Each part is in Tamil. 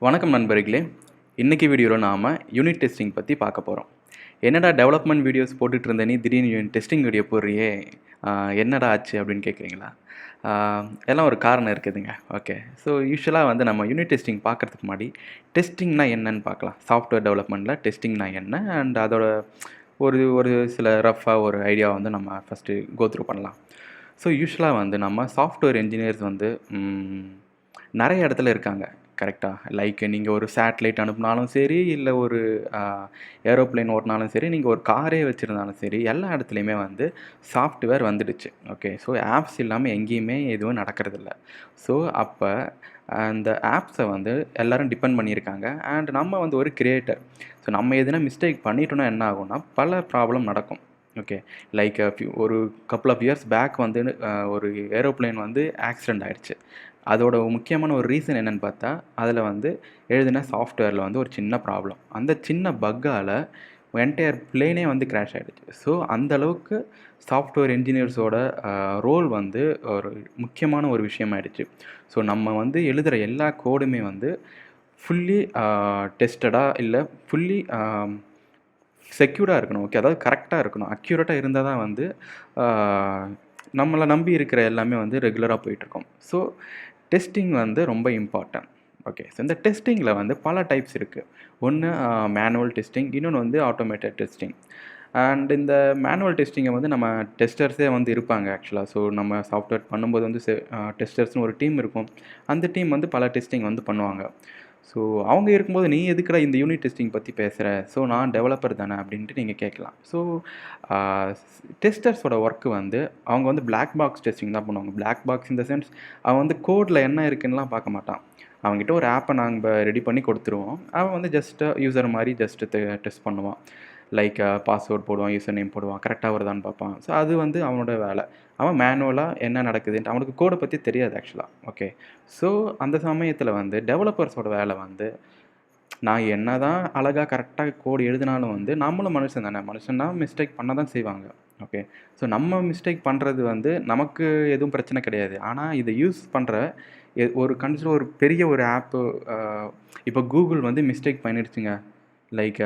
வணக்கம் நண்பர்களே. இன்னைக்கு வீடியோவில் நாம் யூனிட் டெஸ்டிங் பற்றி பார்க்க போகிறோம். என்னடா டெவலப்மெண்ட் வீடியோஸ் போட்டுட்டு இருந்த நீ திடீர்னு டெஸ்டிங் வீடியோ போடுறியே, என்னடா ஆச்சு அப்படின்னு கேட்குறீங்களா? எல்லாம் ஒரு காரணம் இருக்குதுங்க. ஓகே, ஸோ யூஸ்வலாக வந்து நம்ம யூனிட் டெஸ்டிங் பார்க்குறதுக்கு முன்னாடி டெஸ்டிங்னா என்னன்னு பார்க்கலாம். சாஃப்ட்வேர் டெவலப்மெண்ட்டில் டெஸ்டிங்னா என்ன அண்ட் அதோட ஒரு ஒரு சில ரஃபாக ஒரு ஐடியா வந்து நம்ம ஃபஸ்ட்டு த்ரூ பண்ணலாம். ஸோ யூஸ்வலாக வந்து நம்ம சாஃப்ட்வேர் என்ஜினியர்ஸ் வந்து நிறைய இடத்துல இருக்காங்க. கரெக்டா? லைக் நீங்கள் ஒரு சேட்டலைட் அனுப்புனாலும் சரி, இல்லை ஒரு ஏரோப்ளேன் ஓட்டினாலும் சரி, நீங்கள் ஒரு காரே வச்சுருந்தாலும் சரி, எல்லா இடத்துலையுமே வந்து சாஃப்ட்வேர் வந்துடுச்சு. ஓகே, ஸோ ஆப்ஸ் இல்லாமல் எங்கேயுமே எதுவும் நடக்கிறதில்ல. ஸோ அப்போ அந்த ஆப்ஸை வந்து எல்லோரும் டிபெண்ட் பண்ணியிருக்காங்க. அண்ட் நம்ம வந்து ஒரு கிரியேட்டர். ஸோ நம்ம எதுனா மிஸ்டேக் பண்ணிட்டோன்னா என்ன ஆகும்னா, பல ப்ராப்ளம் நடக்கும். ஓகே, லைக் ஒரு கப்புள் ஆஃப் இயர்ஸ் பேக் வந்து ஒரு ஏரோப்ளேன் வந்து ஆக்சிடெண்ட் ஆகிடுச்சு. அதோட முக்கியமான ஒரு ரீசன் என்னென்னு பார்த்தா, அதில் வந்து எழுதின சாஃப்ட்வேரில் வந்து ஒரு சின்ன ப்ராப்ளம். அந்த சின்ன பக்கால் என்டையர் பிளேனே வந்து கிராஷ் ஆகிடுச்சு. ஸோ அந்தளவுக்கு சாஃப்ட்வேர் என்ஜினியர்ஸோட ரோல் வந்து ஒரு முக்கியமான ஒரு விஷயமாயிடுச்சு. ஸோ நம்ம வந்து எழுதுகிற எல்லா கோடுமே வந்து ஃபுல்லி டெஸ்டடாக இல்லை ஃபுல்லி செக்யூர்டாக இருக்கணும். ஓகே, அதாவது கரெக்டாக இருக்கணும். அக்யூரேட்டாக இருந்தால் தான் வந்து நம்மளை நம்பி இருக்கிற எல்லாமே வந்து ரெகுலராக போயிட்டுருக்கோம். ஸோ டெஸ்டிங் வந்து ரொம்ப இம்பார்ட்டன்ட். ஓகே, ஸோ இந்த டெஸ்டிங்கில் வந்து பல டைப்ஸ் இருக்குது. ஒன்று மேனுவல் டெஸ்டிங், இன்னொன்று வந்து ஆட்டோமேட்டட் டெஸ்டிங். அண்ட் இந்த மேனுவல் டெஸ்டிங்கை வந்து நம்ம டெஸ்டர்ஸே வந்து இருப்பாங்க ஆக்சுவலாக. ஸோ நம்ம சாஃப்ட்வேர் பண்ணும்போது வந்து டெஸ்டர்ஸ்னு ஒரு டீம் இருக்கும். அந்த டீம் வந்து பல டெஸ்டிங் வந்து பண்ணுவாங்க. ஸோ அவங்க இருக்கும்போது நீ எதுக்குடா இந்த யூனிட் டெஸ்டிங் பற்றி பேசுகிற, ஸோ நான் டெவலப்பர் தானே அப்படின்ட்டு நீங்கள் கேட்கலாம். ஸோ டெஸ்டர்ஸோட ஒர்க்கு வந்து அவங்க வந்து பிளாக் பாக்ஸ் டெஸ்டிங் தான் பண்ணுவாங்க. பிளாக் பாக்ஸ் இந்த சென்ஸ் அவன் வந்து கோடில் என்ன இருக்குன்னுலாம் பார்க்க மாட்டான். அவங்ககிட்ட ஒரு ஆப்பை நாங்கள் ரெடி பண்ணி கொடுத்துருவோம். அவன் வந்து ஜஸ்ட்டு யூசர் மாதிரி ஜஸ்ட்டு டெஸ்ட் பண்ணுவான். லைக் பாஸ்வேர்ட் போடுவான், யூசர் நேம் போடுவான், கரெக்டாக வருதான்னு பார்ப்பான். ஸோ அது வந்து அவனோட வேலை. அவன் மேனுவலாக என்ன நடக்குதுன்ட்டு அவனுக்கு கோடை பற்றி தெரியாது ஆக்சுவலாக. ஓகே, ஸோ அந்த சமயத்தில் வந்து டெவலப்பர்ஸோட வேலை வந்து நான் என்ன தான் அழகாக கரெக்டாக கோடு எழுதினாலும் வந்து நம்மளும் மனுஷன் தானே. மனுஷன்னா மிஸ்டேக் பண்ண தான் செய்வாங்க. ஓகே, ஸோ நம்ம மிஸ்டேக் பண்ணுறது வந்து நமக்கு எதுவும் பிரச்சனை கிடையாது. ஆனால் இதை யூஸ் பண்ணுற ஒரு கண்டிப்பாக ஒரு பெரிய ஒரு ஆப்பு இப்போ கூகுள் வந்து மிஸ்டேக் பண்ணிடுச்சுங்க. லைக்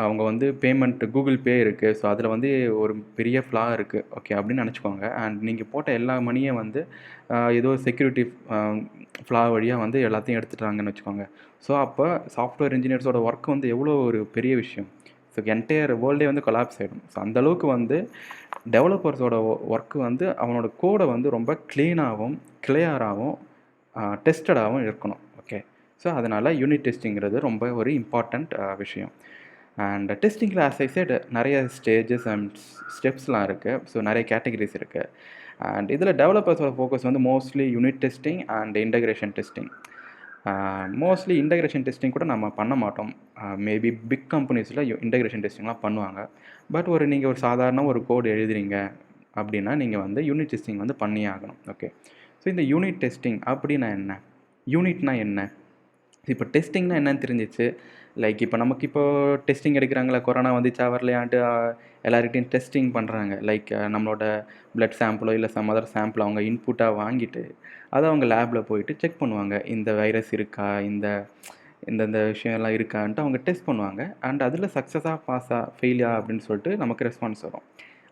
அவங்க வந்து பேமெண்ட் கூகுள் பே இருக்குது. ஸோ அதில் வந்து ஒரு பெரிய ஃப்ளா இருக்குது. ஓகே அப்படின்னு நினச்சிக்கோங்க. அண்ட் நீங்கள் போட்ட எல்லா மணியும் வந்து ஏதோ செக்யூரிட்டி ஃப்ளா வழியாக வந்து எல்லாத்தையும் எடுத்துட்டாங்கன்னு வச்சுக்கோங்க. ஸோ அப்போ சாஃப்ட்வேர் இன்ஜினியர்ஸோட ஒர்க் வந்து எவ்வளோ ஒரு பெரிய விஷயம். ஸோ என்டையர் வேர்ல்டே வந்து கொலாப்ஸ் ஆகிடும். ஸோ அந்தளவுக்கு வந்து டெவலப்பர்ஸோட ஒர்க்கு வந்து அவனோட கோடை வந்து ரொம்ப க்ளீனாகவும் கிளியராகவும் டெஸ்டடாகவும் இருக்கணும். ஓகே, ஸோ அதனால் யூனிட் டெஸ்டிங்கிறது ரொம்ப ஒரு இம்பார்ட்டண்ட் விஷயம். அண்ட் டெஸ்டிங்கில் ஆஸ் ஐ செட் நிறைய ஸ்டேஜஸ் அண்ட் ஸ்டெப்ஸ்லாம் இருக்குது. ஸோ நிறைய கேட்டகரிஸ் இருக்குது. அண்ட் இதில் டெவலப்பர்ஸோட ஃபோக்கஸ் வந்து mostly unit testing and integration testing. Mostly integration testing கூட நம்ம பண்ண மாட்டோம். மேபி பிக் கம்பெனிஸில் இன்டகிரேஷன் டெஸ்டிங்லாம் பண்ணுவாங்க. பட் நீங்கள் ஒரு சாதாரண ஒரு கோடு எழுதுறீங்க அப்படின்னா நீங்கள் வந்து யூனிட் டெஸ்டிங் வந்து பண்ணியே ஆகணும். ஓகே, ஸோ இந்த யூனிட் டெஸ்டிங் அப்படின்னா என்ன, யூனிட்னா என்ன, இப்போ டெஸ்டிங்னா என்னன்னு தெரிஞ்சிச்சு. லைக் இப்போ நமக்கு இப்போது டெஸ்டிங் எடுக்கிறாங்களா, கொரோனா வந்துச்சா வரலையான்ட்டு எல்லாருக்கிட்டையும் டெஸ்டிங் பண்ணுறாங்க. லைக் நம்மளோட பிளட் சாம்பிளோ இல்லை சம் அதர் சாம்பிளோ அவங்க இன்புட்டாக வாங்கிட்டு அதை அவங்க லேபில் போயிட்டு செக் பண்ணுவாங்க. இந்த வைரஸ் இருக்கா, இந்தந்த விஷயம்லாம் இருக்கான்ட்டு அவங்க டெஸ்ட் பண்ணுவாங்க. அண்ட் அதில் சக்ஸஸாக பாஸா ஃபெயிலியா அப்படின்னு சொல்லிட்டு நமக்கு ரெஸ்பான்ஸ் வரும்.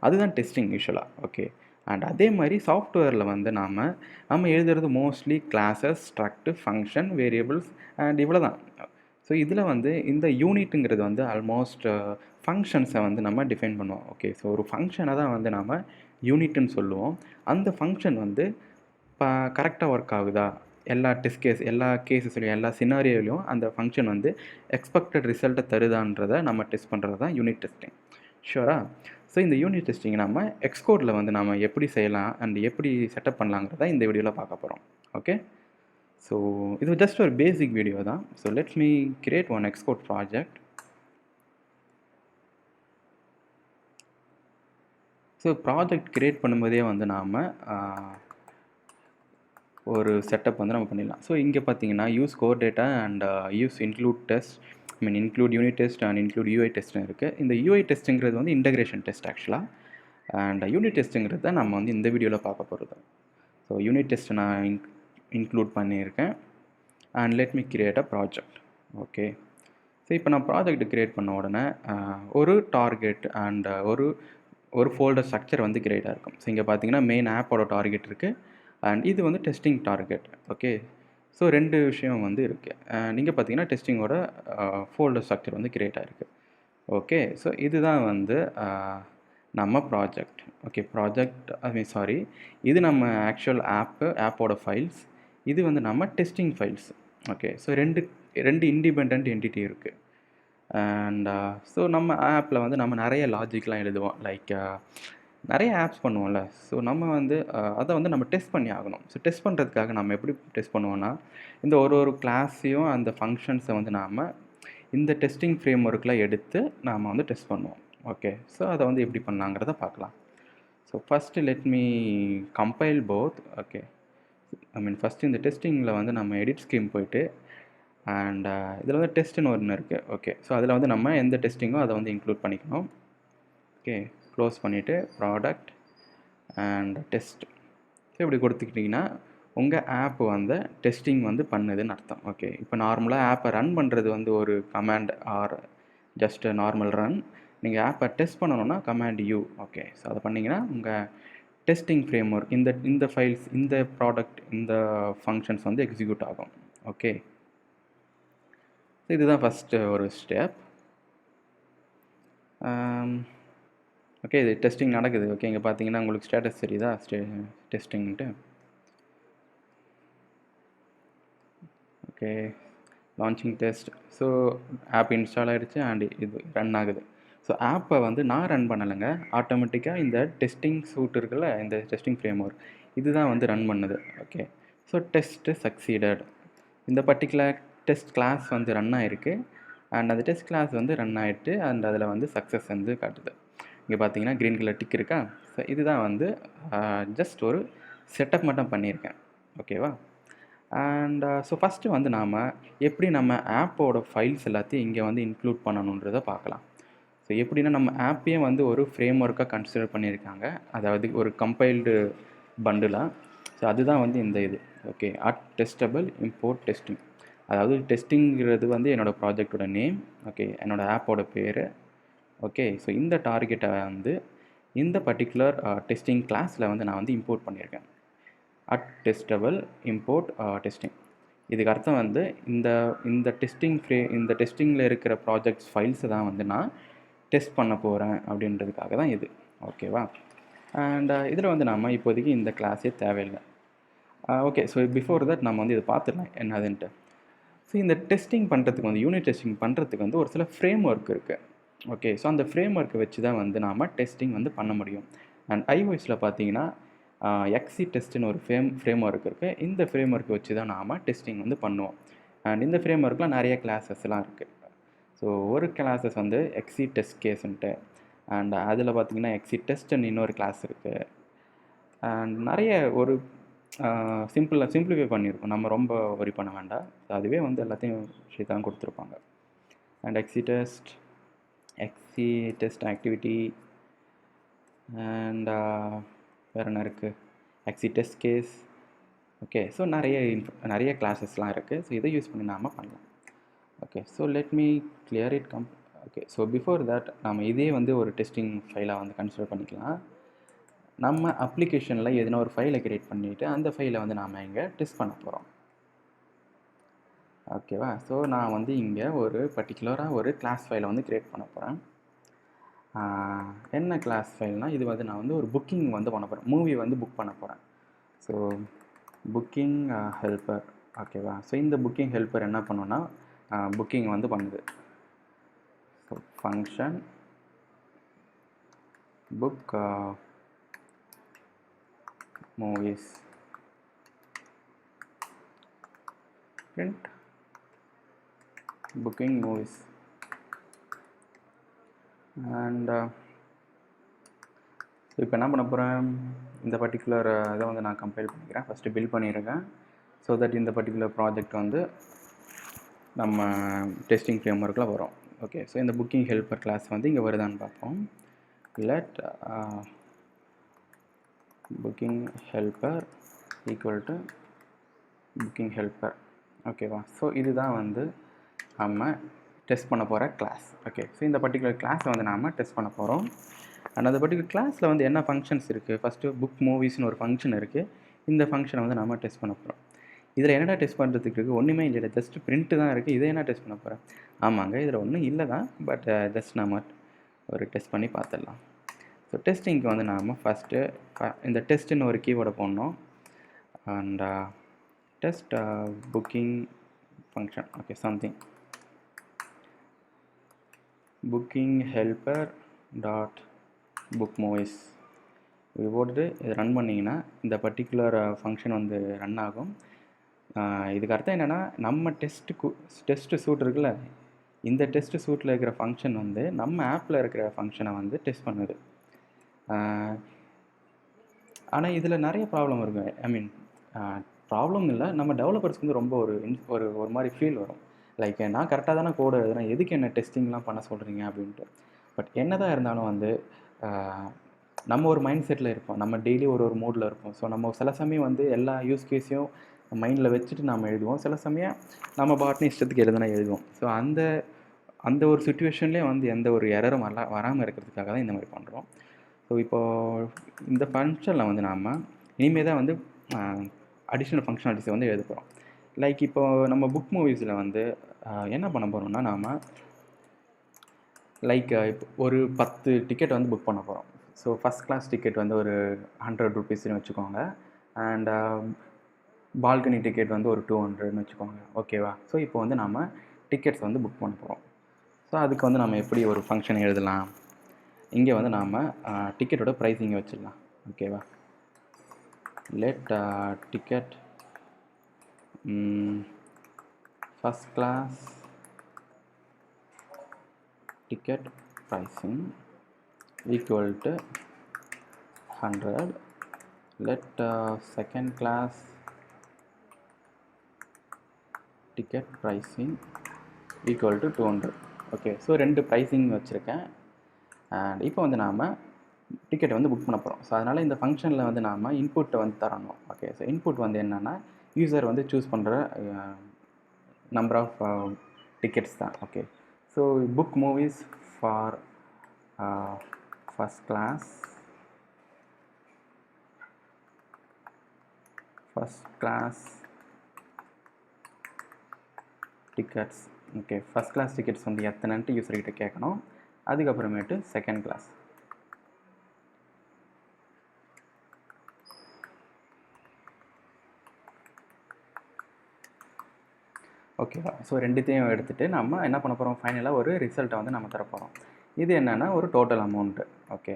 அதுதான் டெஸ்டிங் யூஷுவலாக. ஓகே, அண்ட் அதே மாதிரி சாஃப்ட்வேரில் வந்து நம்ம எழுதுறது mostly classes, struct, function, variables and இவ்வளோ தான். ஸோ இதில் வந்து இந்த யூனிட்டுங்கிறது வந்து ஆல்மோஸ்ட் ஃபங்க்ஷன்ஸை வந்து நம்ம டிஃபைன் பண்ணுவோம். ஓகே, ஸோ ஒரு ஃபங்க்ஷனை தான் வந்து நம்ம யூனிட்டுன்னு சொல்லுவோம். அந்த ஃபங்க்ஷன் வந்து கரெக்டாக ஒர்க் ஆகுதா, எல்லா கேஸஸ்லையும் எல்லா சினாரியோலையும் அந்த ஃபங்க்ஷன் வந்து எக்ஸ்பெக்டட் ரிசல்ட்டை தருதான்றதை நம்ம டெஸ்ட் பண்ணுறது தான் யூனிட் டெஸ்டிங். ஷூரா? ஸோ இந்த யூனிட் டெஸ்டிங் நம்ம Xcodeல வந்து நம்ம எப்படி செய்யலாம் அண்ட் எப்படி செட்டப் பண்ணலாங்கிறத இந்த வீடியோவில் பார்க்க போகிறோம். ஓகே, ஸோ இது ஜஸ்ட் ஒரு பேசிக் வீடியோ தான். So let's me create one Xcode project. So project create பண்ணும்போதே வந்து நாம் ஒரு செட்டப் வந்து நம்ம பண்ணிடலாம். ஸோ இங்கே பார்த்தீங்கன்னா use core data and use include test, include unit test and include UI டெஸ்ட்னு இருக்குது. இந்த யூஐ டெஸ்ட்டுங்கிறது வந்து இன்டகிரேஷன் டெஸ்ட் ஆக்சுவலாக. அண்ட் யூனிட் டெஸ்ட்டுங்கிறது தான் நம்ம வந்து இந்த வீடியோவில் பார்க்க போகிறது. ஸோ யூனிட் டெஸ்ட்டை நான் இன்க்ளூட் பண்ணியிருக்கேன். and let me create a project. Okay, so இப்போ நான் ப்ராஜெக்ட் க்ரியேட் பண்ண உடனே ஒரு டார்கெட் அண்ட் ஒரு ஃபோல்டர் ஸ்ட்ரக்சர் வந்து க்ரியேட் ஆகிருக்கும். ஸோ இங்கே பார்த்தீங்கன்னா மெயின் ஆப்போட டார்கெட் இருக்குது அண்ட் இது வந்து டெஸ்டிங் டார்கெட். ஓகே, ஸோ 2 விஷயம் வந்து இருக்குது. நீங்கள் பார்த்தீங்கன்னா டெஸ்டிங்கோட ஃபோல்டர் ஸ்ட்ரக்சர் வந்து க்ரியேட் ஆகிருக்கு. ஓகே, ஸோ இதுதான் வந்து நம்ம ப்ராஜெக்ட். ஓகே, சாரி, இது நம்ம ஆக்சுவல் ஆப்போட ஃபைல்ஸ், இது வந்து நம்ம டெஸ்டிங் ஃபைல்ஸ். ஓகே, ஸோ ரெண்டு இண்டிபெண்ட் என்டிட்டி இருக்குது. அண்ட் ஸோ நம்ம ஆப்பில் வந்து நம்ம நிறைய லாஜிக்லாம் எழுதுவோம். லைக் நிறைய ஆப்ஸ் பண்ணுவோம்ல. ஸோ நம்ம வந்து அதை வந்து நம்ம டெஸ்ட் பண்ணி ஆகணும். ஸோ டெஸ்ட் பண்ணுறதுக்காக நம்ம எப்படி டெஸ்ட் பண்ணுவோன்னா, இந்த ஒரு கிளாஸையும் அந்த ஃபங்க்ஷன்ஸை வந்து நாம் இந்த டெஸ்டிங் ஃப்ரேம் ஒர்க்கில் எடுத்து நாம் வந்து டெஸ்ட் பண்ணுவோம். ஓகே, ஸோ அதை வந்து எப்படி பண்ணலாங்கிறத பார்க்கலாம். So first let me compile both. Okay, first இந்த டெஸ்டிங்கில் வந்து நம்ம எடிட் ஸ்கீம் போயிட்டு அண்ட் இதில் வந்து டெஸ்ட்டுன்னு ஒன்று இருக்குது. ஓகே, ஸோ அதில் வந்து நம்ம எந்த டெஸ்டிங்கோ அதை வந்து இன்க்ளூட் பண்ணிக்கணும். ஓகே, க்ளோஸ் பண்ணிவிட்டு ப்ராடக்ட் அண்ட் டெஸ்ட். ஸோ இப்படி கொடுத்துக்கிட்டிங்கன்னா உங்கள் ஆப் வந்து டெஸ்டிங் வந்து பண்ணுதுன்னு அர்த்தம். ஓகே, இப்போ நார்மலாக ஆப்பை ரன் பண்ணுறது வந்து ஒரு command are just normal run. நீங்கள் ஆப்பை டெஸ்ட் பண்ணணுன்னா கமாண்ட் யூ. ஓகே, ஸோ அதை பண்ணிங்கன்னா உங்கள் டெஸ்டிங் ஃப்ரேம் ஒர்க் இந்த ஃபைல்ஸ், இந்த ப்ராடக்ட், இந்த ஃபங்க்ஷன்ஸ் வந்து எக்ஸிக்யூட் ஆகும். ஓகே, இதுதான் ஃபஸ்ட்டு ஒரு ஸ்டெப். ஓகே, இது டெஸ்டிங் நடக்குது. ஓகே, இங்கே பார்த்தீங்கன்னா உங்களுக்கு ஸ்டேட்டஸ் தெரியுதா, டெஸ்டிங்ன்ட்டு. Okay, launching test. So app install ஆகிடுச்சு அண்ட் இது ரன் ஆகுது. ஸோ ஆப்பை வந்து நான் ரன் பண்ணலைங்க, ஆட்டோமேட்டிக்காக இந்த டெஸ்டிங் சூட் இருக்குல்ல, இந்த டெஸ்டிங் ஃப்ரேம் ஒர்க் இதுதான் வந்து ரன் பண்ணுது. Okay, so test succeeded. இந்த பர்டிகுலர் டெஸ்ட் கிளாஸ் வந்து ரன் ஆகிருக்கு அண்ட் அந்த டெஸ்ட் கிளாஸ் வந்து ரன் ஆகிட்டு அண்ட் அதில் வந்து சக்ஸஸ் வந்து காட்டுது. இங்கே பார்த்தீங்கன்னா க்ரீன் கலர் டிக் இருக்கா. ஸோ இதுதான் வந்து ஜஸ்ட் ஒரு செட்டப் மட்டும் பண்ணியிருக்கேன். ஓகேவா. அண்ட் ஸோ ஃபஸ்ட்டு வந்து நாம் எப்படி நம்ம ஆப்போட ஃபைல்ஸ் எல்லாத்தையும் இங்கே வந்து இன்க்ளூட் பண்ணணுன்றதை பார்க்கலாம். ஸோ எப்படின்னா நம்ம ஆப்பையே வந்து ஒரு ஃப்ரேம் ஒர்க்காக கன்சிடர் பண்ணியிருக்காங்க, அதாவது ஒரு கம்பைல்டு பண்டிலாக. ஸோ அதுதான் வந்து இந்த இது. Okay, testable import testing. அதாவது டெஸ்டிங்கிறது வந்து என்னோடய ப்ராஜெக்டோட நேம். ஓகே, என்னோடய ஆப்போட பேர். ஓகே, ஸோ இந்த டார்கெட்டை வந்து இந்த பர்டிகுலர் டெஸ்டிங் கிளாஸில் வந்து நான் வந்து இம்போர்ட் பண்ணியிருக்கேன். Testable import testing. இதுக்கு அர்த்தம் வந்து இந்த டெஸ்டிங்கில் இருக்கிற ப்ராஜெக்ட்ஸ் ஃபைல்ஸை தான் வந்து நான் டெஸ்ட் பண்ண போகிறேன் அப்படின்றதுக்காக தான் இது. ஓகேவா. அண்ட் இதில் வந்து நம்ம இப்போதைக்கு இந்த கிளாஸே தேவையில்லை. ஓகே, ஸோ பிஃபோர் தட் நம்ம வந்து இதை பார்த்துடலாம் என்னதுன்ட்டு. ஸோ இந்த டெஸ்டிங் பண்ணுறதுக்கு வந்து யூனிட் டெஸ்டிங் பண்ணுறதுக்கு வந்து ஒரு சில ஃப்ரேம் ஒர்க் இருக்குது. ஓகே, ஸோ அந்த ஃப்ரேம் ஒர்க்கை வச்சு தான் வந்து நாம் டெஸ்டிங் வந்து பண்ண முடியும். அண்ட் iOSல பார்த்தீங்கன்னா Xcode ஒரு ஃப்ரேம் ஒர்க் இருக்குது. இந்த ஃப்ரேம் ஒர்க்கை வச்சு தான் நாம் டெஸ்டிங் வந்து பண்ணுவோம். அண்ட் இந்த ஃப்ரேம் ஒர்க்கில் நிறைய கிளாஸஸ்லாம் இருக்குது. ஸோ ஒரு கிளாஸஸ் வந்து Xcode கேஸ்ன்ட்டு அண்ட் அதில் பார்த்தீங்கன்னா Xcode இன்னொரு கிளாஸ் இருக்குது. அண்ட் நிறைய ஒரு சிம்பிளிஃபை பண்ணியிருக்கோம், நம்ம ரொம்ப வரி பண்ண வேண்டாம். அதுவே வந்து எல்லாத்தையும் விஷயத்தான் கொடுத்துருப்பாங்க. அண்ட் Xcode ஆக்டிவிட்டி அண்ட் வேறு என்ன இருக்குது, Xcode கேஸ். ஓகே, ஸோ நிறைய கிளாஸஸ்லாம் இருக்குது. ஸோ இதை யூஸ் பண்ணி நாம் பண்ணலாம். Okay, so let me clear it okay, so before that நம்ம இதே வந்து ஒரு டெஸ்டிங் ஃபைலாக வந்து கன்சிடர் பண்ணிக்கலாம். நம்ம அப்ளிகேஷனில் எதுனா ஒரு ஃபைலை க்ரியேட் பண்ணிவிட்டு அந்த ஃபைலை வந்து நாம் இங்கே டெஸ்ட் பண்ண போகிறோம். ஓகேவா. ஸோ நான் வந்து இங்கே ஒரு பர்டிகுலராக ஒரு கிளாஸ் ஃபைலை வந்து க்ரியேட் பண்ண போகிறேன். என்ன கிளாஸ் ஃபைல்னால், இது வந்து நான் வந்து ஒரு புக்கிங் வந்து பண்ண போகிறேன், மூவி வந்து புக் பண்ண போகிறேன். So booking helper. ஓகேவா. ஸோ இந்த புக்கிங் ஹெல்ப்பர் என்ன பண்ணுன்னா புக்கிங் வந்து பண்ணுது. So function book movies print booking movies and இப்போ என்ன பண்ண போகிறேன், இந்த பர்டிகுலர் இதை வந்து நான் கம்பைல் பண்ணிக்கிறேன். ஃபஸ்ட்டு பில்ட் பண்ணியிருக்கேன். ஸோ தட் இந்த பர்டிகுலர் ப்ராஜெக்ட் வந்து நம்ம டெஸ்டிங் ஃப்ரேம் ஒர்க்கில் வரும். ஓகே, ஸோ இந்த புக்கிங் ஹெல்ப்பர் கிளாஸ் வந்து இங்கே வருதான்னு பார்ப்போம். Let booking helper equal to booking helper. ஓகேவா? ஸோ இதுதான் வந்து நம்ம டெஸ்ட் பண்ண போகிற கிளாஸ். ஓகே, ஸோ இந்த பர்டிகுலர் கிளாஸை வந்து நாம் டெஸ்ட் பண்ண போகிறோம். அண்ட் அந்த பர்டிகுலர் கிளாஸில் வந்து என்ன ஃபங்க்ஷன்ஸ் இருக்குது? ஃபஸ்ட்டு புக் மூவிஸ்னு ஒரு ஃபங்க்ஷன் இருக்குது. இந்த ஃபங்க்ஷனை வந்து நம்ம டெஸ்ட் பண்ண போகிறோம். இதில் என்னடா டெஸ்ட் பண்ணுறதுக்கு இருக்குது? ஒன்றுமே இல்லை, ஜஸ்ட் பிரிண்ட்டு தான் இருக்குது. இதை என்ன டெஸ்ட் பண்ண போகிறேன்? ஆமாங்க, இதில் ஒன்றும் இல்லை தான், பட் ஜஸ்ட் நம்ம ஒரு டெஸ்ட் பண்ணி பார்த்துடலாம். ஸோ டெஸ்டிங்க்கு வந்து நாம் ஃபஸ்ட்டு இந்த டெஸ்ட்டுன்னு ஒரு கீவேர்டை போடணும். And test booking function, okay, something booking helper dot book movies இது போட்டுட்டு இது ரன் பண்ணிங்கன்னா இந்த பர்டிகுலர் ஃபங்க்ஷன் வந்து ரன் ஆகும். இதுக்கு அர்த்தம் என்னென்னா, நம்ம டெஸ்ட்டு சூட் இருக்குல்ல, இந்த டெஸ்ட்டு சூட்டில் இருக்கிற ஃபங்க்ஷன் வந்து நம்ம ஆப்பில் இருக்கிற ஃபங்க்ஷனை வந்து டெஸ்ட் பண்ணுது. ஆனால் இதில் நிறைய ப்ராப்ளம் இருக்கும். ஐ மீன் ப்ராப்ளம் இல்லை, நம்ம டெவலப்பர்ஸ்க்கு வந்து ரொம்ப ஒரு மாதிரி ஃபீல் வரும். லைக் நான் கரெக்டாக தானே கோடு எழுதுறேன், எதுக்கு என்ன டெஸ்டிங்லாம் பண்ண சொல்கிறீங்க அப்படின்ட்டு. பட் என்ன தான் இருந்தாலும் வந்து நம்ம ஒரு மைண்ட் செட்டில் இருப்போம், நம்ம டெய்லி ஒரு மூடில் இருப்போம். ஸோ நம்ம சில சமயம் வந்து எல்லா யூஸ் கேஸையும் மைண்டில் வச்சுட்டு நம்ம எழுதுவோம். சில சமயம் நம்ம பாட்னு இஷ்டத்துக்கு எழுதுனா எழுதுவோம். ஸோ அந்த ஒரு சுச்சுவேஷன்லேயே வந்து எந்த ஒரு எரரும் வராமல் இருக்கிறதுக்காக தான் இந்த மாதிரி பண்ணுறோம். ஸோ இப்போது இந்த ஃபங்க்ஷனில் வந்து நாம் இனிமேல் தான் வந்து அடிஷ்னல் ஃபங்க்ஷனாலிட்டிஸை வந்து எழுத போகிறோம். லைக் இப்போது நம்ம புக் மூவிஸில் வந்து என்ன பண்ண போகிறோம்னா, நாம் லைக் இப்போ ஒரு 10 டிக்கெட் வந்து புக் பண்ண போகிறோம். ஸோ ஃபஸ்ட் கிளாஸ் டிக்கெட் வந்து ஒரு 100 ரூபீஸ்னு வச்சுக்கோங்க. அண்ட் பால்கனி டிக்கெட் வந்து ஒரு 200ன்னு வச்சுக்கோங்க. ஓகேவா? ஸோ இப்போ வந்து நாம் டிக்கெட்ஸ் வந்து புக் பண்ண போகிறோம். ஸோ அதுக்கு வந்து நம்ம எப்படி ஒரு ஃபங்க்ஷன் எழுதலாம்? இங்கே வந்து நாம் டிக்கெட்டோட ப்ரைஸிங்கை வச்சிடலாம். ஓகேவா? Let ticket first class ticket pricing equal to 100. Let second class ticket pricing equal to 200. Okay, so 2 pricing வச்சுருக்கேன். அண்ட் இப்போ வந்து நாம் டிக்கெட்டை வந்து புக் பண்ண போகிறோம். ஸோ அதனால் இந்த ஃபங்க்ஷனில் வந்து நாம் இன்புட்டை வந்து தரணும். ஓகே, ஸோ இன்புட் வந்து என்னென்னா, யூசர் வந்து சூஸ் பண்ணுற நம்பர் ஆஃப் டிக்கெட்ஸ் தான். Okay, so book movies for first class tickets. Okay, first class tickets வந்து எத்தனைன்ட்டு யூசர்கிட்ட கேட்கணும். அதுக்கப்புறமேட்டு செகண்ட் கிளாஸ். ஓகேவா? ஸோ ரெண்டுத்தையும் எடுத்துகிட்டு நம்ம என்ன பண்ண போகிறோம், ஃபைனலாக ஒரு ரிசல்ட்டை வந்து நம்ம தரப்போகிறோம். இது என்னென்னா ஒரு டோட்டல் அமௌண்ட்டு. ஓகே,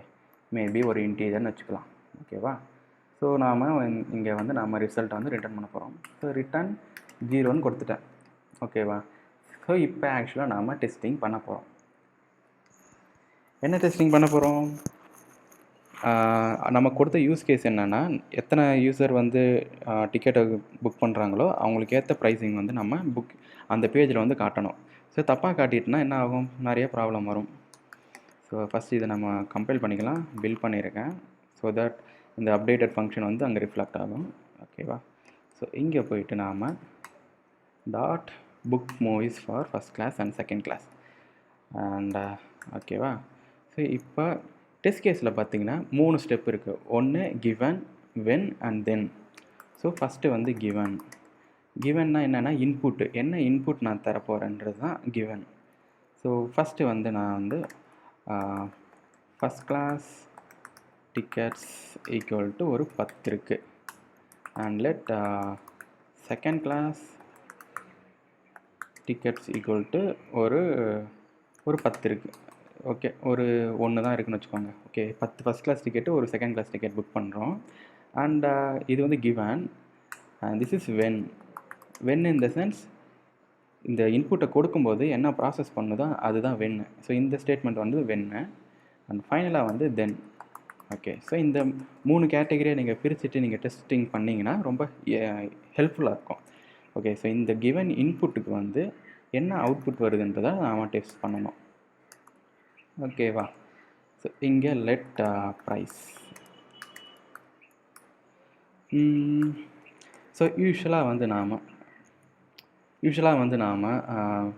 மேபி ஒரு இன்டீஜர்னு வச்சுக்கலாம். ஓகேவா? ஸோ நாம் இங்கே வந்து நம்ம ரிசல்ட்டை வந்து ரிட்டர்ன் பண்ண போகிறோம். ஸோ ரிட்டர்ன் 0ன்னு கொடுத்துட்டேன். ஓகேவா? ஸோ இப்போ ஆக்சுவலாக நாம் டெஸ்டிங் பண்ண போகிறோம். என்ன டெஸ்டிங் பண்ண போகிறோம்? நம்ம கொடுத்த யூஸ் கேஸ் என்னென்னா, எத்தனை யூசர் வந்து டிக்கெட்டை புக் பண்ணுறாங்களோ அவங்களுக்கு ஏற்ற ப்ரைஸிங் வந்து நம்ம அந்த பேஜில் வந்து காட்டணும். ஸோ தப்பாக காட்டிட்டுனா என்ன ஆகும், நிறைய ப்ராப்ளம் வரும். ஸோ ஃபஸ்ட் இதை நம்ம கம்பைல் பண்ணிக்கலாம். பில்ட் பண்ணியிருக்கேன். ஸோ தட் இந்த அப்டேட்டட் ஃபங்க்ஷன் வந்து அங்கே ரிஃப்ளெக்ட் ஆகும். ஓகேவா? ஸோ இங்கே போயிட்டு நாம் dot book movies for first class and second class and ஓகேவா? ஸோ இப்போ டெஸ்ட் கேஸில் பார்த்தீங்கன்னா 3 ஸ்டெப் இருக்குது. ஒன்று given, when and then. So first வந்து கிவன்னா என்னென்னா இன்புட்டு, என்ன இன்புட் நான் தரப்போகிறேன்றது தான் கிவன். ஸோ ஃபஸ்ட்டு வந்து நான் வந்து first class tickets equal to ஒரு 10 இருக்குது. And let second class tickets equal to ஒரு 10 இருக்குது. ஓகே, ஒரு 1 தான் இருக்குன்னு வச்சுக்கோங்க. ஓகே, 10 ஃபஸ்ட் கிளாஸ் டிக்கெட்டு, ஒரு செகண்ட் கிளாஸ் டிக்கெட் புக் பண்ணுறோம். அண்ட் இது வந்து given and this is when in the sense இந்த இன்புட்டை கொடுக்கும்போது என்ன ப்ராசஸ் பண்ணுதோ அதுதான் வென்னு. ஸோ இந்த ஸ்டேட்மெண்ட் வந்து வென்னு. அண்ட் ஃபைனலாக வந்து தென். ஓகே, ஸோ இந்த 3 கேட்டகரியை நீங்கள் பிரிச்சுட்டு நீங்கள் டெஸ்டிங் பண்ணிங்கன்னா ரொம்ப ஹெல்ப்ஃபுல்லாக இருக்கும். ஓகே, ஸோ இந்த கிவன் இன்புட்டுக்கு வந்து என்ன அவுட்புட் வருதுன்றதை நாம் டெஸ்ட் பண்ணணும். ஓகேவா? ஸோ இங்கே லெட் ப்ரைஸ். ஸோ யூஸ்வலாக வந்து நாம் யூசுவலாக வந்து நாம்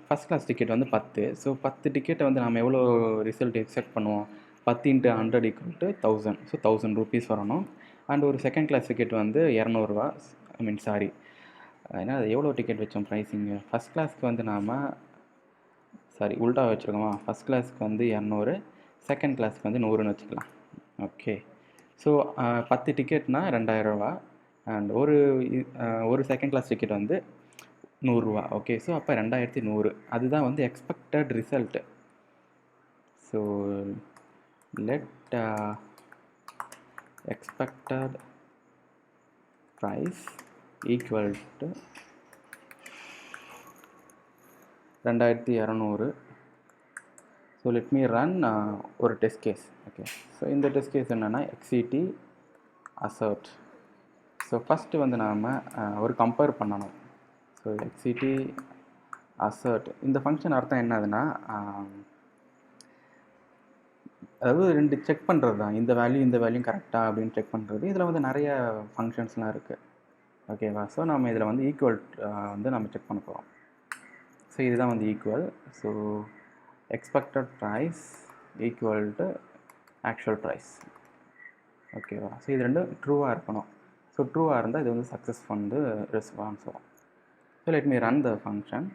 ஃபஸ்ட் கிளாஸ் டிக்கெட் வந்து 10. ஸோ 10 டிக்கெட்டை வந்து நாம் எவ்வளோ ரிசல்ட் எக்ஸ்பெக்ட் பண்ணுவோம்? 10 × 100 = 1000. ஸோ 1000 ரூபீஸ் வரணும். அண்ட் ஒரு செகண்ட் கிளாஸ் டிக்கெட் வந்து ரூ. 200. சாரி, ஏன்னா அது எவ்வளோ டிக்கெட் வச்சோம் ப்ரைஸிங்கு? ஃபஸ்ட் கிளாஸ்க்கு வந்து நாம் உல்ட்டா வச்சுருக்கோமா? ஃபஸ்ட் கிளாஸ்க்கு வந்து 200, செகண்ட் கிளாஸ்க்கு வந்து 100ன்னு வச்சுக்கலாம். ஓகே. ஸோ 10 டிக்கெட்னா ரூ. 2000. அண்ட் ஒரு செகண்ட் கிளாஸ் டிக்கெட் வந்து ரூ. 100. ஓகே. ஸோ அப்போ 2100. அதுதான் வந்து expected result. So let expected price equal to 2200. So let me run ஒரு டெஸ்ட் கேஸ். ஓகே. ஸோ இந்த டெஸ்ட் கேஸ் என்னென்னா எக்ஸிடி அசர்ட். ஸோ ஃபஸ்ட்டு வந்து நாம் ஒரு கம்பேர் பண்ணணும். ஸோ எக்ஸிடி அசர்ட் இந்த ஃபங்க்ஷன் அர்த்தம் என்னதுன்னா, அதாவது 2 செக் பண்ணுறது தான். இந்த வேல்யூ கரெக்டாக அப்படின்னு செக் பண்ணுறது. இதில் வந்து நிறைய ஃபங்க்ஷன்ஸ்லாம் இருக்குது. ஓகேவா? ஸோ நம்ம இதில் வந்து ஈக்குவல் வந்து நம்ம செக் பண்ண போகிறோம். ஸோ இதுதான் வந்து equal. So expected price equal to actual price. ஓகேவா? ஸோ இது ரெண்டும் ட்ரூவாக இருக்கணும். ஸோ ட்ரூவாக இருந்தால் இது வந்து சக்ஸஸ் வந்து ரெஸ்பான்ஸ் வரும். So let me run the function.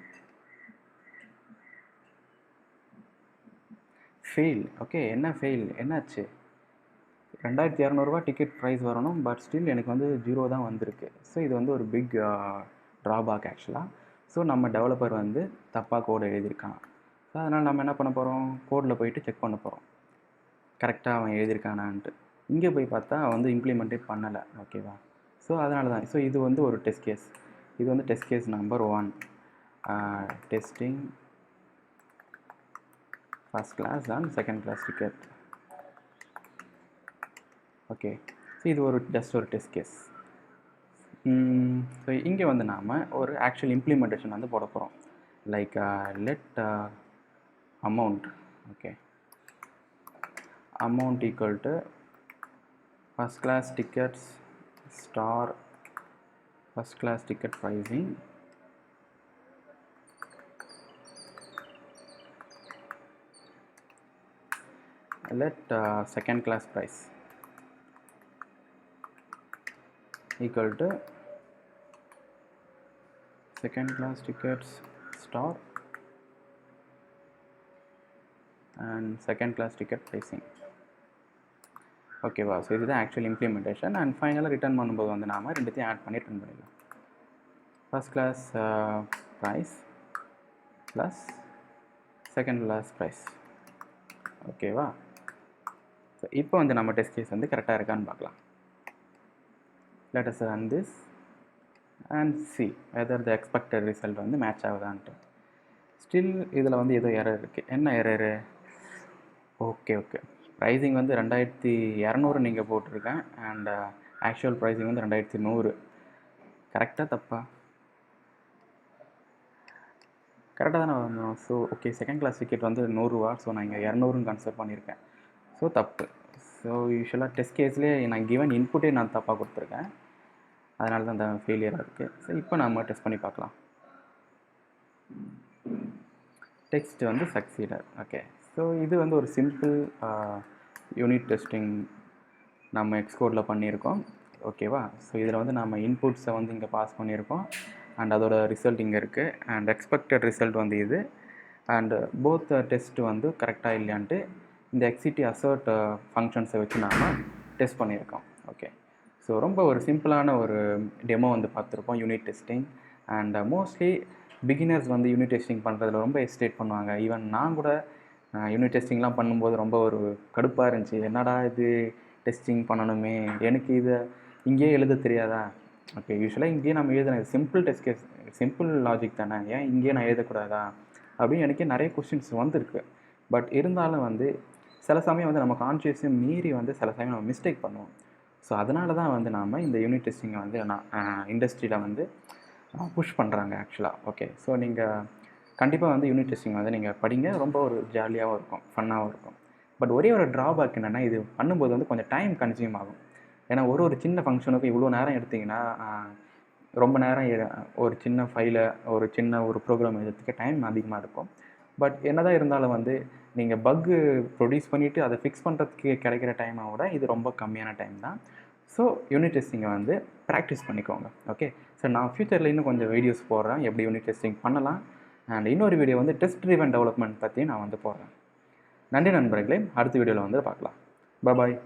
Fail. Okay. என்ன ஃபெயில்? என்னாச்சு? 2200 டிக்கெட் ப்ரைஸ் வரணும். பட் ஸ்டில் எனக்கு வந்து 0 தான் வந்திருக்கு. ஸோ இது வந்து ஒரு பிக் ட்ராபேக் ஆக்சுவலாக. ஸோ நம்ம டெவலப்பர் வந்து தப்பாக கோடு எழுதியிருக்கான். ஸோ அதனால் நம்ம என்ன பண்ண போகிறோம்? கோடில் போயிட்டு செக் பண்ண போகிறோம், கரெக்டாக அவன் எழுதியிருக்கானான்ட்டு. இங்கே போய் பார்த்தா அவன் வந்து இம்ப்ளிமெண்ட்டே பண்ணலை. ஓகேவா? ஸோ அதனால தான். ஸோ இது வந்து ஒரு டெஸ்ட் கேஸ். இது வந்து test case number 1. Testing first class and second class ticket. Okay. So இது ஜஸ்ட் ஒரு டெஸ்ட் கேஸ். ஸோ இங்கே வந்து நாம் ஒரு ஆக்சுவல் இம்ப்ளிமெண்டேஷன் வந்து போட போகிறோம். Like let amount. Okay. Amount equal to first class tickets star first class ticket pricing let second class price equal to second class tickets star and second class ticket pricing. ஓகேவா? ஸோ இதுதான் ஆக்சுவல் இம்ப்ளிமெண்டேஷன். அண்ட் ஃபைனலாக ரிட்டர்ன் பண்ணும்போது வந்து நாம் ரெண்டுத்தையும் ஆட் பண்ணி ரிட்டர்ன் பண்ணிடலாம். First class price plus second class price. ஓகேவா? ஸோ இப்போ வந்து நம்ம டெஸ்ட் கேஸ் வந்து கரெக்டாக இருக்கான்னு பார்க்கலாம். Let us run this and see whether the expected result வந்து மேட்ச் ஆகுதான்ட்டு. ஸ்டில் இதில் வந்து ஏதோ எரர் இருக்குது. என்ன எரரு? ஓகே. ப்ரைஸிங் வந்து 2200 நீங்கள் போட்டிருக்கேன். அண்ட் ஆக்சுவல் ப்ரைஸிங் வந்து 2100. கரெக்டாக தப்பா? கரெக்டாக தானே வரணும். So okay, second class ticket வந்து 100. ஸோ நான் இங்கே 200ன்னு கன்சிடர் பண்ணியிருக்கேன். ஸோ தப்பு. ஸோ யூஸ்வலாக டெஸ்ட் கேஸ்லேயே நான் கிவன் இன்புட்டே நான் தப்பாக கொடுத்துருக்கேன். அதனால தான் அந்த ஃபெயிலியராக இருக்குது. ஸோ இப்போ நம்ம டெஸ்ட் பண்ணி பார்க்கலாம். டெக்ஸ்ட் வந்து சக்சீடர். ஓகே. ஸோ இது வந்து ஒரு சிம்பிள் யூனிட் டெஸ்டிங் நம்ம எக்ஸ்கோடில் பண்ணியிருக்கோம். ஓகேவா? ஸோ இதில் வந்து நம்ம இன்புட்ஸை வந்து இங்கே பாஸ் பண்ணியிருக்கோம். அண்ட் அதோட ரிசல்ட் இங்கே இருக்குது. அண்ட் எக்ஸ்பெக்டட் ரிசல்ட் வந்து இது. அண்ட் போத் டெஸ்ட் வந்து கரெக்டாக இல்லையான்ட்டு இந்த எக்ஸிடி அசர்ட் ஃபங்க்ஷன்ஸை வச்சு நாம் டெஸ்ட் பண்ணியிருக்கோம். ஓகே. ஸோ ரொம்ப ஒரு சிம்பிளான ஒரு டெமோ வந்து பார்த்துருப்போம் unit testing. And mostly beginners வந்து யூனிட் டெஸ்டிங் பண்ணுறதுல ரொம்ப எஸ்டேட் பண்ணுவாங்க. ஈவன் நான் கூட யூனிட் டெஸ்டிங்லாம் பண்ணும்போது ரொம்ப ஒரு கடுப்பாக இருந்துச்சு. என்னடா இது டெஸ்டிங் பண்ணணுமே, எனக்கு இதை இங்கேயே எழுத தெரியாதா? ஓகே. யூஸ்வலாக இங்கேயே நம்ம எழுதுனது simple test case, simple logic தானே, ஏன் இங்கேயே நான் எழுதக்கூடாதா அப்படின்னு எனக்கே நிறைய கொஸ்டின்ஸ் வந்திருக்கு. பட் இருந்தாலும் வந்து சில சமயம் வந்து நம்ம கான்ஷியஸையும் மீறி வந்து சில சமயம் நம்ம மிஸ்டேக் பண்ணுவோம். ஸோ அதனால தான் வந்து நாம் இந்த யூனிட் டெஸ்டிங்கை வந்து இண்டஸ்ட்ரியில் வந்து புஷ் பண்ணுறாங்க ஆக்சுவலாக. ஓகே. ஸோ நீங்கள் கண்டிப்பாக வந்து யூனிட் டெஸ்டிங் வந்து நீங்கள் படிங்க. ரொம்ப ஒரு ஜாலியாகவும் இருக்கும், ஃபன்னாகவும் இருக்கும். பட் ஒரே ஒரு ட்ராபேக் என்னென்னா, இது பண்ணும்போது வந்து கொஞ்சம் டைம் கன்சியூம் ஆகும். ஏன்னா ஒரு சின்ன ஃபங்க்ஷனுக்கு இவ்வளோ நேரம் எடுத்திங்கன்னா ரொம்ப நேரம் ஒரு சின்ன ஃபைலை ஒரு சின்ன ஒரு ப்ரோக்ராம் எழுதுறதுக்கு டைம் அதிகமாக இருக்கும். பட் என்னதான் இருந்தாலும் வந்து நீங்கள் பக்கு ப்ரொடியூஸ் பண்ணிவிட்டு அதை ஃபிக்ஸ் பண்ணுறதுக்கு கிடைக்கிற டைமை விட இது ரொம்ப கம்மியான டைம் தான். ஸோ யூனிட் டெஸ்டிங்கை வந்து ப்ராக்டிஸ் பண்ணிக்கோங்க. ஓகே, ஸோ நான் ஃப்யூச்சரில் இன்னும் கொஞ்சம் வீடியோஸ் போடுறேன் எப்படி யூனிட் டெஸ்டிங் பண்ணலாம். அண்ட் இன்னொரு வீடியோ வந்து டெஸ்ட் ட்ரிவன் டெவலப்மெண்ட் பற்றி நான் வந்து போடுறேன். நன்றி நண்பர்களே, அடுத்த வீடியோவில் வந்து பார்க்கலாம். பாய்.